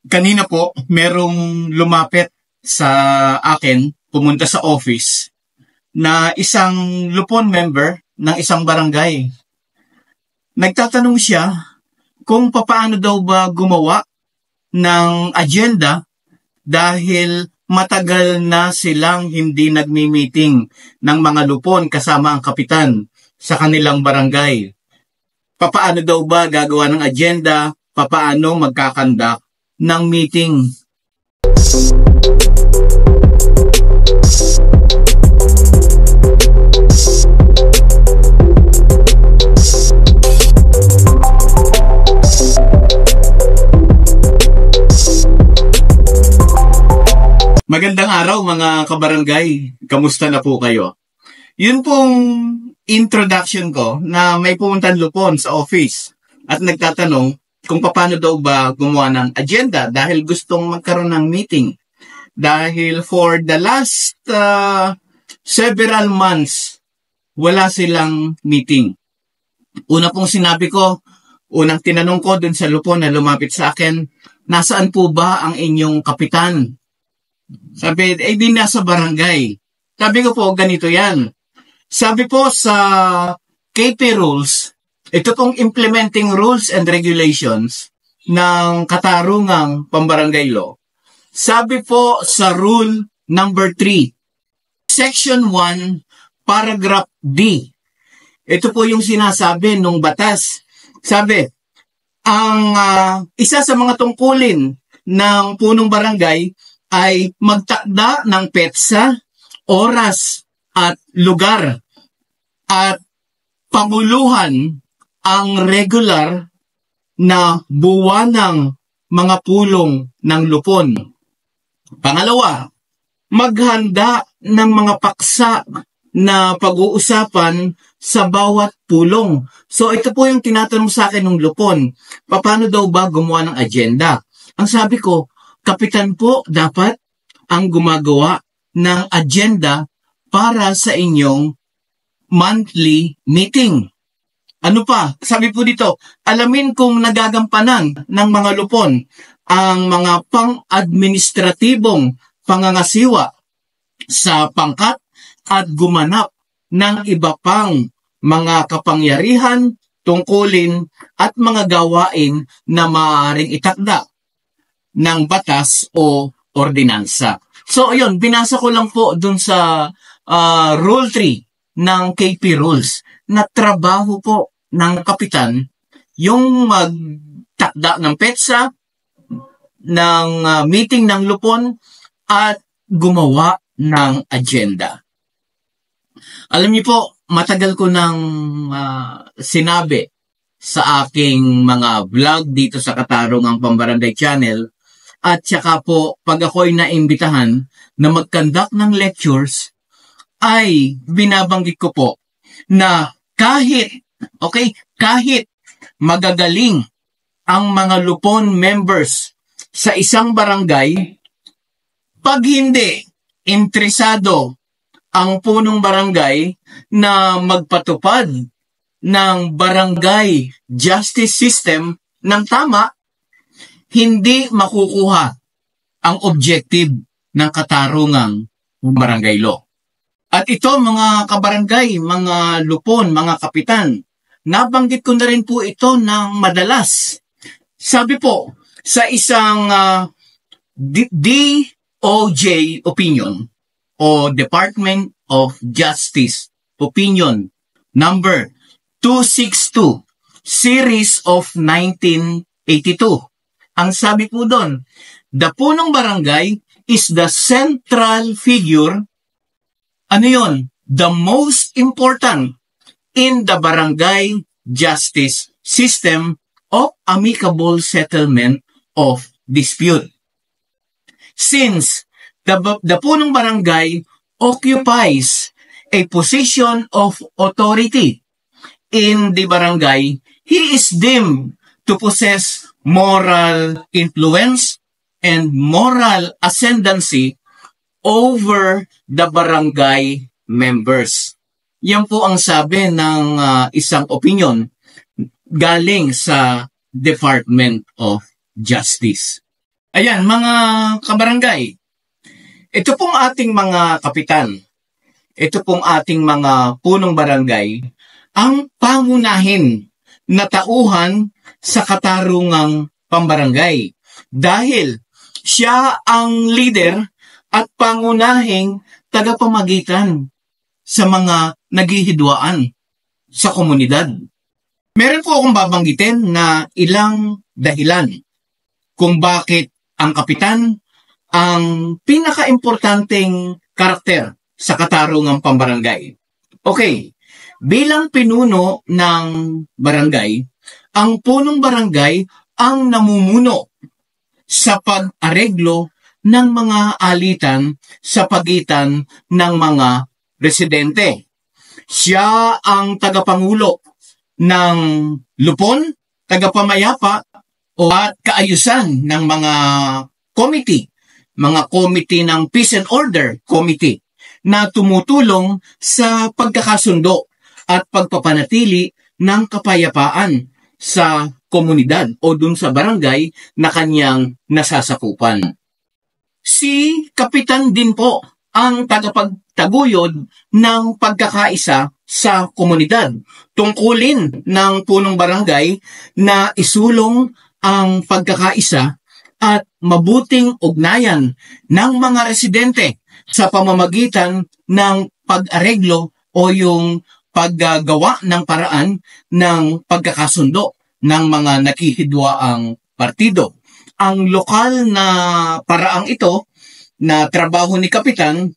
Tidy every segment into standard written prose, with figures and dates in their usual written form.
Kanina po, merong lumapit sa akin, pumunta sa office, na isang lupon member ng isang barangay. Nagtatanong siya kung papaano daw ba gumawa ng agenda dahil matagal na silang hindi nagmi-meeting ng mga lupon kasama ang kapitan sa kanilang barangay. Papaano daw ba gagawa ng agenda? Papaano magkakandak ng meeting? Magandang araw mga kabarangay. Kamusta na po kayo? Yun pong introduction ko na may pumuntan lupon sa office at nagtatanong kung paano daw ba gumawa ng agenda dahil gustong magkaroon ng meeting. Dahil for the last several months, wala silang meeting. Una pong sinabi ko, unang tinanong ko dun sa lupon na lumapit sa akin, nasaan po ba ang inyong kapitan? Sabi, di nasa barangay. Sabi ko po, ganito yan. Sabi po sa KP Rules, ito pong implementing rules and regulations ng Katarungang Pambarangay Law. Sabi po sa Rule number 3, Section 1, Paragraph D. Ito po yung sinasabi ng batas. Sabi, ang isa sa mga tungkulin ng punong barangay ay magtakda ng petsa, oras, at lugar at panguluhan ang regular na buwanang mga pulong ng lupon. Pangalawa, maghanda ng mga paksa na pag-uusapan sa bawat pulong. So ito po yung tinatanong sa akin ng lupon. Paano daw ba gumawa ng agenda? Ang sabi ko, kapitan po dapat ang gumagawa ng agenda para sa inyong monthly meeting. Ano pa? Sabi po dito, alamin kung nagagampanan ng mga lupon ang mga pang-administratibong pangangasiwa sa pangkat at gumanap ng iba pang mga kapangyarihan, tungkulin at mga gawain na maaaring itakda ng batas o ordinansa. So ayun, binasa ko lang po dun sa Rule 3 ng KP Rules na trabaho po ng kapitan yung magtakda ng petsa, ng meeting ng lupon at gumawa ng agenda. Alam niyo po, matagal ko nang sinabi sa aking mga vlog dito sa Katarungang Pambarangay Channel. At saka po, pag ako'y naimbitahan na mag-conduct ng lectures, ay binabanggit ko po na kahit magagaling ang mga lupon members sa isang barangay, pag hindi interesado ang punong barangay na magpatupad ng barangay justice system ng tama, hindi makukuha ang objective ng Katarungang Barangay Law. At ito mga kabarangay, mga lupon, mga kapitan, nabanggit ko na rin po ito ng madalas. Sabi po, sa isang DOJ opinion o Department of Justice opinion number 262 series of 1982. Ang sabi po doon, the punong barangay is the central figure, ano yun? The most important in the barangay justice system of amicable settlement of dispute. Since the punong barangay occupies a position of authority in the barangay, he is deemed to possess moral influence and moral ascendancy over the barangay members. Yan po ang sabi ng isang opinion galing sa Department of Justice. Ayan, mga kabarangay, ito pong ating mga kapitan, ito pong ating mga punong barangay, ang pangunahin na tauhan sa katarungang pambarangay. Dahil siya ang leader at pangunahing tagapamagitan sa mga naghihidwaan sa komunidad. Meron po akong babanggitin na ilang dahilan kung bakit ang kapitan ang pinaka-importanteng karakter sa katarungang pambarangay. Okay, bilang pinuno ng barangay, ang punong barangay ang namumuno sa pag-areglo ng mga alitan sa pagitan ng mga residente. Siya ang tagapangulo ng lupon, tagapamayapa o at kaayusan ng mga committee ng Peace and Order Committee na tumutulong sa pagkakasundo at pagpapanatili ng kapayapaan sa komunidad o dun sa barangay na kanyang nasasakupan. Si Kapitan din po ang tagapagtaguyod ng pagkakaisa sa komunidad. Tungkulin ng punong barangay na isulong ang pagkakaisa at mabuting ugnayan ng mga residente sa pamamagitan ng pag-areglo o yung paggagawa ng paraan ng pagkakasundo ng mga nakihidwaang partido. Ang lokal na paraang ito na trabaho ni Kapitan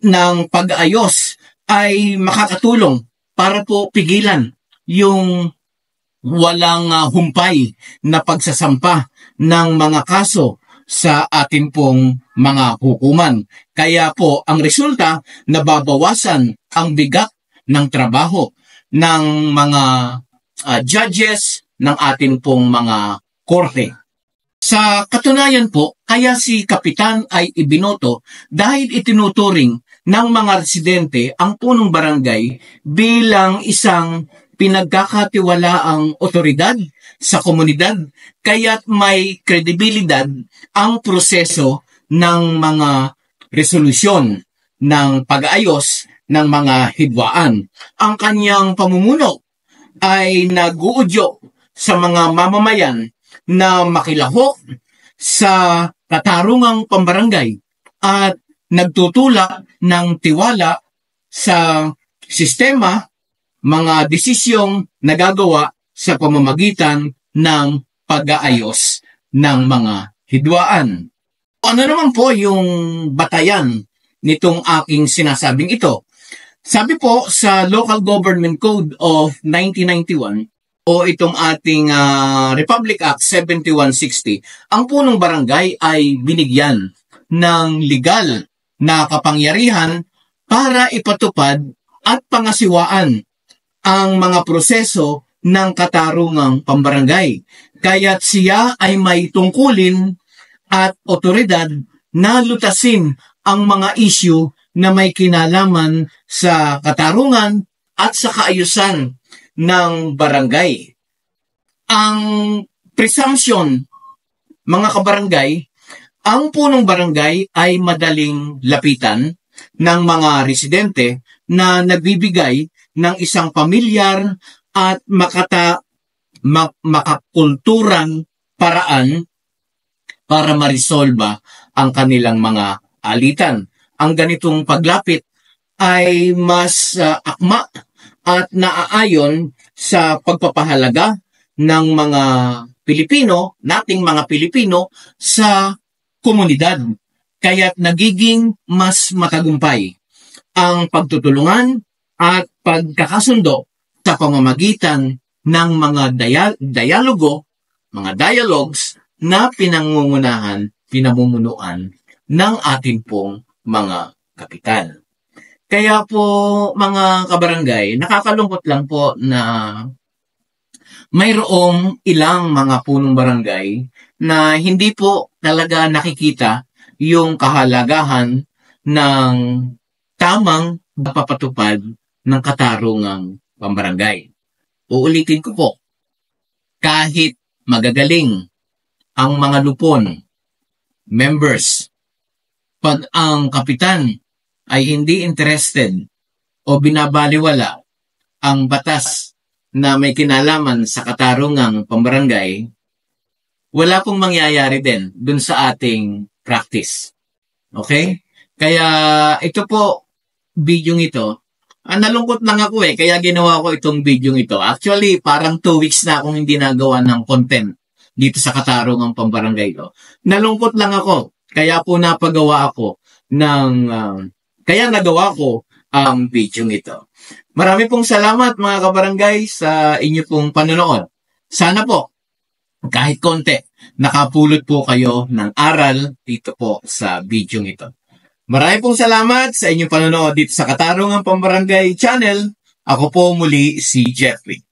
ng pag-ayos ay makakatulong para po pigilan yung walang humpay na pagsasampa ng mga kaso sa ating pong mga hukuman. Kaya po ang resulta, nababawasan ang bigat ng trabaho ng mga judges ng ating pong mga korte. Sa katunayan po, kaya si Kapitan ay ibinoto dahil itinuturing ng mga residente ang punong barangay bilang isang pinagkakatiwalaang otoridad sa komunidad, kaya't may kredibilidad ang proseso ng mga resolusyon ng pag-aayos ng mga hidwaan. Ang kanyang pamumuno ay nag-uudyo sa mga mamamayan na makilahok sa katarungang pambarangay at nagtutulak ng tiwala sa sistema, mga desisyong nagagawa sa pamamagitan ng pag-aayos ng mga hidwaan. Ano naman po yung batayan nitong aking sinasabing ito? Sabi po sa Local Government Code of 1991 o itong ating Republic Act 7160, ang punong barangay ay binigyan ng legal na kapangyarihan para ipatupad at pangasiwaan ang mga proseso ng katarungang pambarangay. Kaya't siya ay may tungkulin at otoridad na lutasin ang mga issue na may kinalaman sa katarungan at sa kaayusan ng barangay. Ang presumption, mga kabarangay, ang punong barangay ay madaling lapitan ng mga residente na nagbibigay ng isang pamilyar at makakulturang paraan para marisolba ang kanilang mga alitan. Ang ganitong paglapit ay mas akma at naaayon sa pagpapahalaga ng mga Pilipino, nating mga Pilipino sa komunidad. Kaya't nagiging mas matagumpay ang pagtutulungan at pagkakasundo sa pamamagitan ng mga dialogues na pinamumunuan ng ating pong mga kapitan. Kaya po mga kabarangay, nakakalungkot lang po na mayroong ilang mga punong barangay na hindi po talaga nakikita yung kahalagahan ng tamang papatupad ng katarungang pambarangay. Uulitin ko po, kahit magagaling ang mga lupon, members. Pag ang kapitan ay hindi interested o binabaliwala ang batas na may kinalaman sa katarungang pambarangay, wala pong mangyayari din dun sa ating practice. Okay? Kaya ito po, video ito, nalungkot lang ako kaya ginawa ko itong video ito. Actually, parang 2 weeks na akong hindi nagawa ng content dito sa katarungang pambarangay ko. Nalungkot lang ako, kaya po napagawa ako kaya nagawa ko ang video ito. Marami pong salamat mga kabarangay sa inyo pong panonood. Sana po, kahit konti, nakapulot po kayo ng aral dito po sa video ito. Marami pong salamat sa inyong panonood dito sa Katarungang Pambarangay Channel. Ako po muli si Jeffrey.